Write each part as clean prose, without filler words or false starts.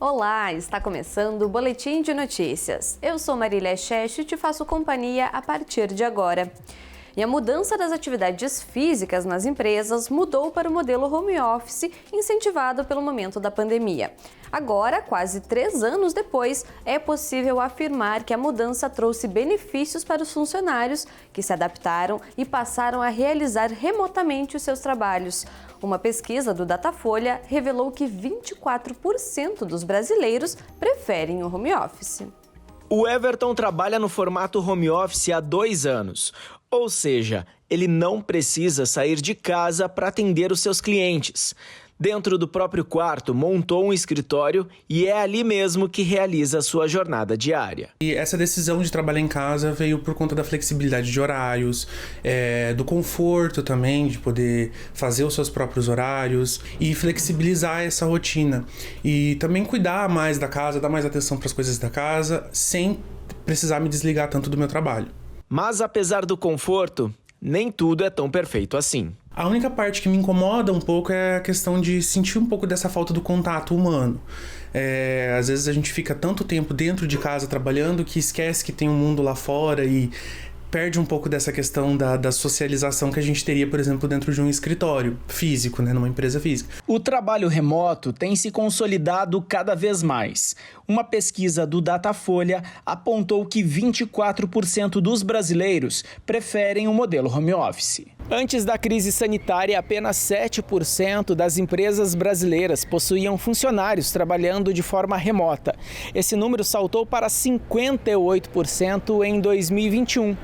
Olá, está começando o Boletim de Notícias. Eu sou Marília Cheche e te faço companhia a partir de agora. E a mudança das atividades físicas nas empresas mudou para o modelo home office, incentivado pelo momento da pandemia. Agora, quase 3 anos depois, é possível afirmar que a mudança trouxe benefícios para os funcionários, que se adaptaram e passaram a realizar remotamente os seus trabalhos. Uma pesquisa do Datafolha revelou que 24% dos brasileiros preferem o home office. O Everton trabalha no formato home office há 2 anos. Ou seja, ele não precisa sair de casa para atender os seus clientes. Dentro do próprio quarto, montou um escritório e é ali mesmo que realiza a sua jornada diária. E essa decisão de trabalhar em casa veio por conta da flexibilidade de horários, do conforto também, de poder fazer os seus próprios horários e flexibilizar essa rotina. E também cuidar mais da casa, dar mais atenção para as coisas da casa, sem precisar me desligar tanto do meu trabalho. Mas apesar do conforto, nem tudo é tão perfeito assim. A única parte que me incomoda um pouco é a questão de sentir um pouco dessa falta do contato humano. Às vezes a gente fica tanto tempo dentro de casa trabalhando que esquece que tem um mundo lá fora e perde um pouco dessa questão da socialização que a gente teria, por exemplo, dentro de um escritório físico, numa empresa física. O trabalho remoto tem se consolidado cada vez mais. Uma pesquisa do Datafolha apontou que 24% dos brasileiros preferem o modelo home office. Antes da crise sanitária, apenas 7% das empresas brasileiras possuíam funcionários trabalhando de forma remota. Esse número saltou para 58% em 2021.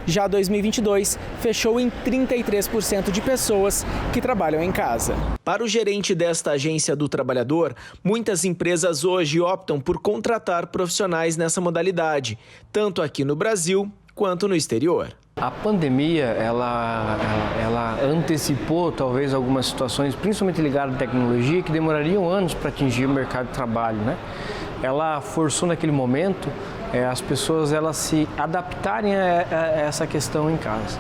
Já 2022 fechou em 33% de pessoas que trabalham em casa. Para o gerente desta agência do trabalhador, muitas empresas hoje optam por contratar profissionais nessa modalidade, tanto aqui no Brasil quanto no exterior. A pandemia, ela antecipou talvez algumas situações, principalmente ligadas à tecnologia, que demorariam anos para atingir o mercado de trabalho, né? Ela forçou naquele momento as pessoas elas se adaptarem a essa questão em casa.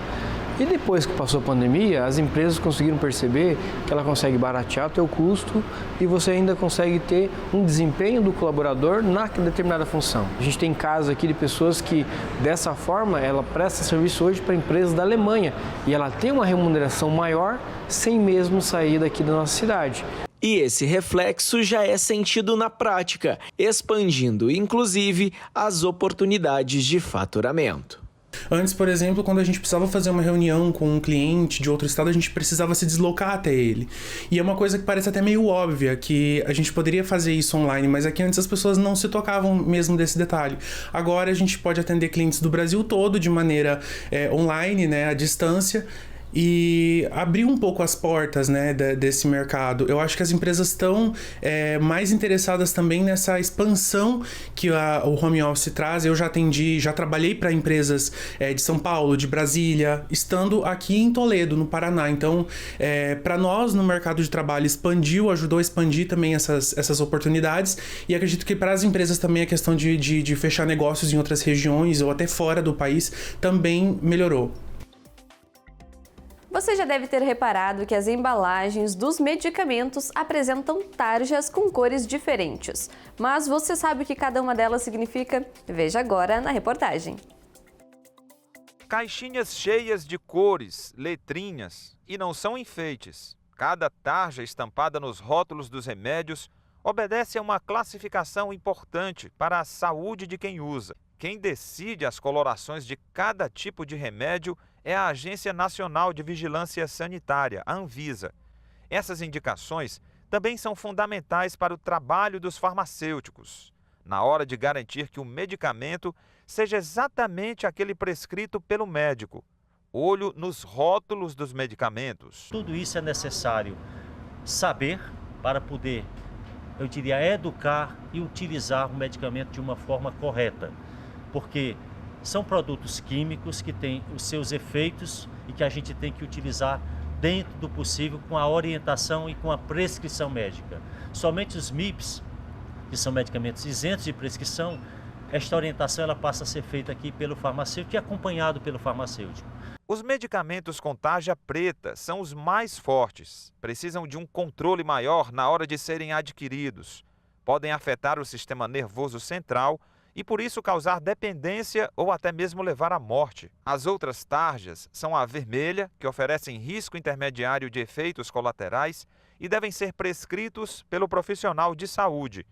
E depois que passou a pandemia, as empresas conseguiram perceber que ela consegue baratear o teu custo e você ainda consegue ter um desempenho do colaborador na determinada função. A gente tem casos aqui de pessoas que, dessa forma, ela presta serviço hoje para empresas da Alemanha e ela tem uma remuneração maior sem mesmo sair daqui da nossa cidade. E esse reflexo já é sentido na prática, expandindo, inclusive, as oportunidades de faturamento. Antes, por exemplo, quando a gente precisava fazer uma reunião com um cliente de outro estado, a gente precisava se deslocar até ele. E é uma coisa que parece até meio óbvia, que a gente poderia fazer isso online, mas aqui antes as pessoas não se tocavam mesmo desse detalhe. Agora a gente pode atender clientes do Brasil todo de maneira online, à distância, e abrir um pouco as portas desse mercado. Eu acho que as empresas estão mais interessadas também nessa expansão que o home office traz. Eu já trabalhei para empresas de São Paulo, de Brasília, estando aqui em Toledo, no Paraná. Então, para nós no mercado de trabalho ajudou a expandir também essas oportunidades, e acredito que para as empresas também a questão de fechar negócios em outras regiões ou até fora do país também melhorou. Você já deve ter reparado que as embalagens dos medicamentos apresentam tarjas com cores diferentes. Mas você sabe o que cada uma delas significa? Veja agora na reportagem. Caixinhas cheias de cores, letrinhas, e não são enfeites. Cada tarja estampada nos rótulos dos remédios obedece a uma classificação importante para a saúde de quem usa. Quem decide as colorações de cada tipo de remédio é a Agência Nacional de Vigilância Sanitária, a Anvisa. Essas indicações também são fundamentais para o trabalho dos farmacêuticos, na hora de garantir que o medicamento seja exatamente aquele prescrito pelo médico. Olho nos rótulos dos medicamentos. Tudo isso é necessário saber para poder, eu diria, educar e utilizar o medicamento de uma forma correta, porque são produtos químicos que têm os seus efeitos e que a gente tem que utilizar dentro do possível com a orientação e com a prescrição médica. Somente os MIPs, que são medicamentos isentos de prescrição, esta orientação ela passa a ser feita aqui pelo farmacêutico e acompanhado pelo farmacêutico. Os medicamentos com tarja preta são os mais fortes. Precisam de um controle maior na hora de serem adquiridos. podem afetar o sistema nervoso central e por isso causar dependência ou até mesmo levar à morte. As outras tarjas são a vermelha, que oferecem risco intermediário de efeitos colaterais e devem ser prescritos pelo profissional de saúde.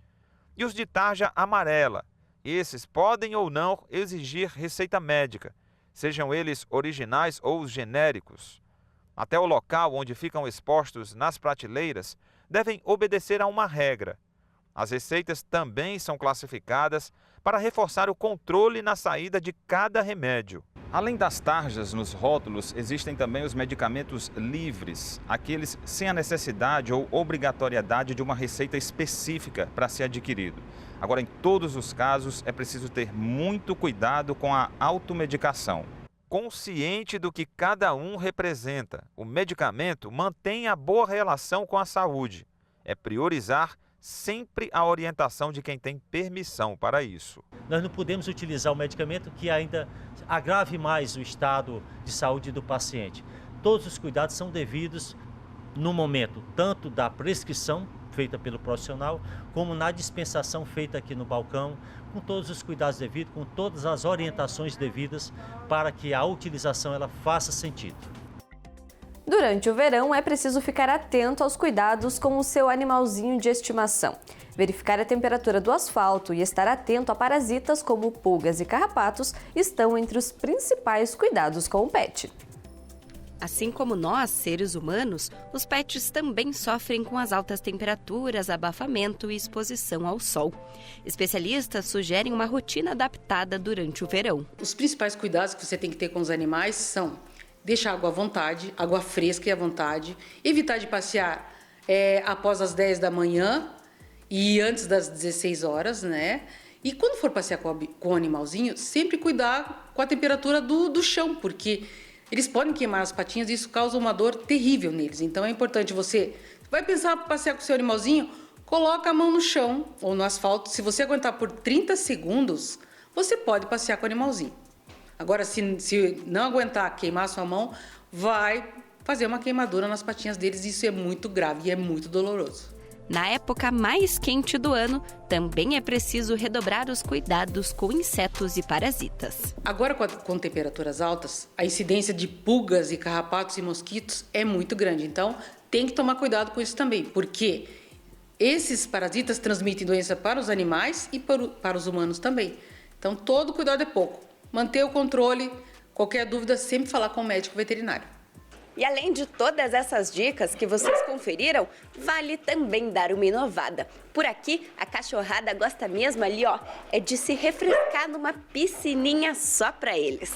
E os de tarja amarela. Esses podem ou não exigir receita médica, sejam eles originais ou os genéricos. Até o local onde ficam expostos nas prateleiras devem obedecer a uma regra. As receitas também são classificadas para reforçar o controle na saída de cada remédio. Além das tarjas nos rótulos, existem também os medicamentos livres, aqueles sem a necessidade ou obrigatoriedade de uma receita específica para ser adquirido. Agora, em todos os casos, é preciso ter muito cuidado com a automedicação. Consciente do que cada um representa, o medicamento mantém a boa relação com a saúde. É priorizar sempre a orientação de quem tem permissão para isso. Nós não podemos utilizar o medicamento que ainda agrave mais o estado de saúde do paciente. Todos os cuidados são devidos no momento, tanto da prescrição feita pelo profissional, como na dispensação feita aqui no balcão, com todos os cuidados devidos, com todas as orientações devidas para que a utilização ela faça sentido. Durante o verão, é preciso ficar atento aos cuidados com o seu animalzinho de estimação. Verificar a temperatura do asfalto e estar atento a parasitas como pulgas e carrapatos estão entre os principais cuidados com o pet. Assim como nós, seres humanos, os pets também sofrem com as altas temperaturas, abafamento e exposição ao sol. Especialistas sugerem uma rotina adaptada durante o verão. Os principais cuidados que você tem que ter com os animais são deixar água à vontade, água fresca e à vontade, evitar de passear após as 10 da manhã e antes das 16 horas, né? E quando for passear com o animalzinho, sempre cuidar com a temperatura do chão, porque eles podem queimar as patinhas e isso causa uma dor terrível neles. Então é importante você vai pensar em passear com o seu animalzinho, coloca a mão no chão ou no asfalto. Se você aguentar por 30 segundos, você pode passear com o animalzinho. Agora, se não aguentar queimar a sua mão, vai fazer uma queimadura nas patinhas deles. Isso é muito grave e é muito doloroso. Na época mais quente do ano, também é preciso redobrar os cuidados com insetos e parasitas. Agora, com temperaturas altas, a incidência de pulgas e carrapatos e mosquitos é muito grande. Então, tem que tomar cuidado com isso também, porque esses parasitas transmitem doença para os animais e para os humanos também. Então, todo cuidado é pouco. Manter o controle, qualquer dúvida, sempre falar com o médico veterinário. E além de todas essas dicas que vocês conferiram, vale também dar uma inovada. Por aqui, a cachorrada gosta mesmo ali, ó, é de se refrescar numa piscininha só para eles.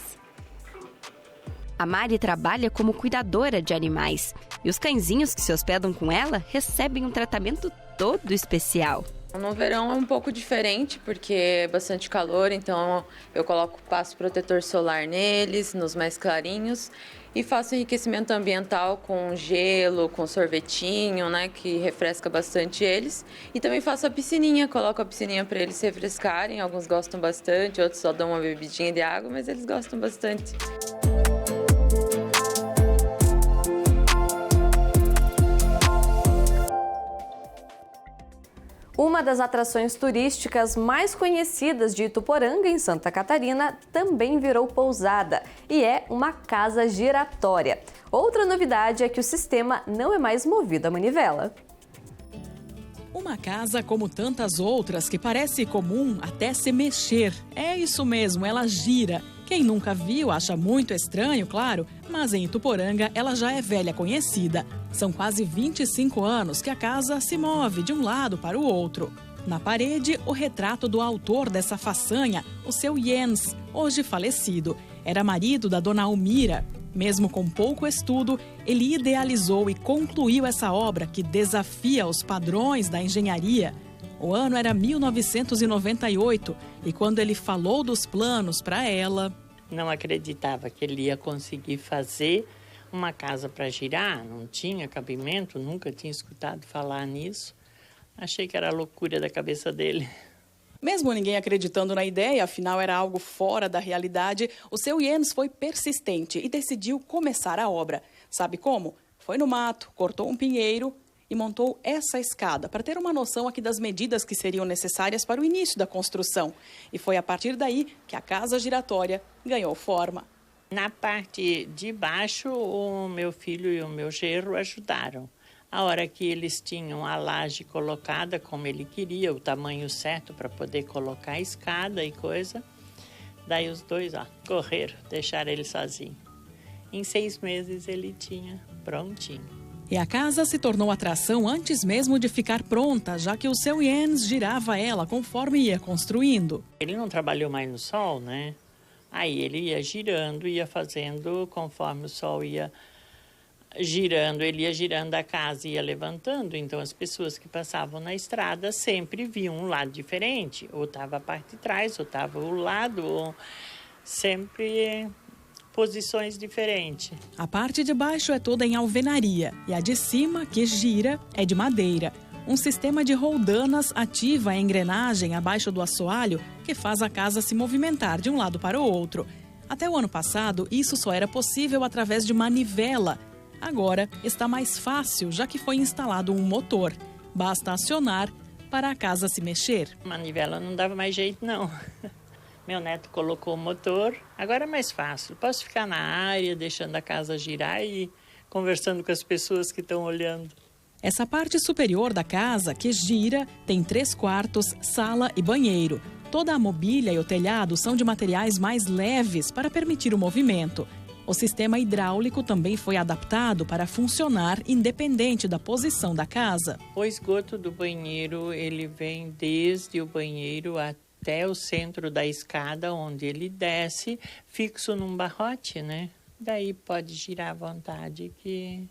A Mari trabalha como cuidadora de animais e os cãezinhos que se hospedam com ela recebem um tratamento todo especial. No verão é um pouco diferente, porque é bastante calor, então eu passo protetor solar neles, nos mais clarinhos, e faço enriquecimento ambiental com gelo, com sorvetinho, né, que refresca bastante eles. E também faço a piscininha, coloco a piscininha para eles se refrescarem, alguns gostam bastante, outros só dão uma bebidinha de água, mas eles gostam bastante. Uma das atrações turísticas mais conhecidas de Ituporanga, em Santa Catarina, também virou pousada e é uma casa giratória. Outra novidade é que o sistema não é mais movido a manivela. Uma casa como tantas outras que parece comum até se mexer. É isso mesmo, ela gira. Quem nunca viu acha muito estranho, claro, mas em Ituporanga ela já é velha conhecida. São quase 25 anos que a casa se move de um lado para o outro. Na parede, o retrato do autor dessa façanha, o seu Jens, hoje falecido. Era marido da dona Almira. Mesmo com pouco estudo, ele idealizou e concluiu essa obra que desafia os padrões da engenharia. O ano era 1998 e quando ele falou dos planos para ela... Não acreditava que ele ia conseguir fazer uma casa para girar, não tinha cabimento, nunca tinha escutado falar nisso. Achei que era loucura da cabeça dele. Mesmo ninguém acreditando na ideia, afinal era algo fora da realidade, o seu Jens foi persistente e decidiu começar a obra. Sabe como? Foi no mato, cortou um pinheiro e montou essa escada para ter uma noção aqui das medidas que seriam necessárias para o início da construção. E foi a partir daí que a casa giratória ganhou forma. Na parte de baixo, o meu filho e o meu genro ajudaram. A hora que eles tinham a laje colocada como ele queria, o tamanho certo para poder colocar a escada e coisa, daí os dois correram, deixaram ele sozinho. Em 6 meses ele tinha prontinho. E a casa se tornou atração antes mesmo de ficar pronta, já que o seu Jens girava ela conforme ia construindo. Ele não trabalhou mais no sol, né? Aí ele ia girando, ia fazendo conforme o sol ia girando, ele ia girando a casa e ia levantando. Então as pessoas que passavam na estrada sempre viam um lado diferente. Ou estava a parte de trás, ou estava o lado, ou sempre posições diferentes. A parte de baixo é toda em alvenaria e a de cima, que gira, é de madeira. Um sistema de roldanas ativa a engrenagem abaixo do assoalho que faz a casa se movimentar de um lado para o outro. Até o ano passado, isso só era possível através de manivela. Agora está mais fácil, já que foi instalado um motor. Basta acionar para a casa se mexer. Manivela não dava mais jeito, não. Meu neto colocou o motor, agora é mais fácil. Posso ficar na área, deixando a casa girar e conversando com as pessoas que estão olhando. Essa parte superior da casa, que gira, tem 3 quartos, sala e banheiro. Toda a mobília e o telhado são de materiais mais leves para permitir o movimento. O sistema hidráulico também foi adaptado para funcionar independente da posição da casa. O esgoto do banheiro, ele vem desde o banheiro até o centro da escada, onde ele desce, fixo num barrote, né? Daí pode girar à vontade que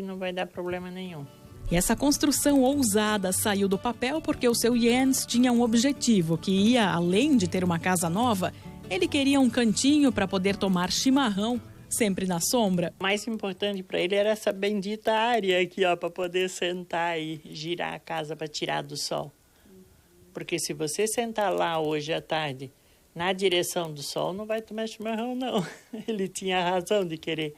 não vai dar problema nenhum. E essa construção ousada saiu do papel porque o seu Jens tinha um objetivo que ia além de ter uma casa nova. Ele queria um cantinho para poder tomar chimarrão, sempre na sombra. O mais importante para ele era essa bendita área aqui, para poder sentar e girar a casa para tirar do sol. Porque se você sentar lá hoje à tarde, na direção do sol, não vai tomar chimarrão, não. Ele tinha razão de querer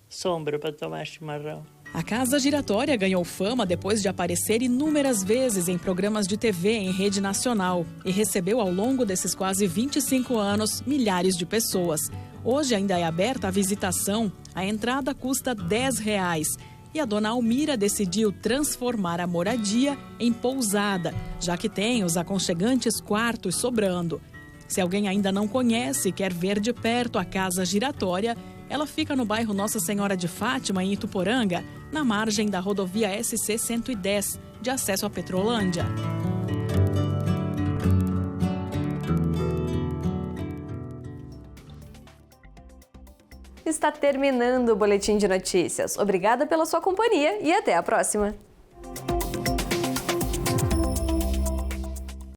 sombra para tomar chimarrão. A casa giratória ganhou fama depois de aparecer inúmeras vezes em programas de TV em rede nacional e recebeu ao longo desses quase 25 anos milhares de pessoas. Hoje ainda é aberta a visitação, a entrada custa R$10 e a dona Almira decidiu transformar a moradia em pousada, já que tem os aconchegantes quartos sobrando. Se alguém ainda não conhece e quer ver de perto a casa giratória, ela fica no bairro Nossa Senhora de Fátima, em Ituporanga, na margem da rodovia SC-110, de acesso a Petrolândia. Está terminando o Boletim de Notícias. Obrigada pela sua companhia e até a próxima.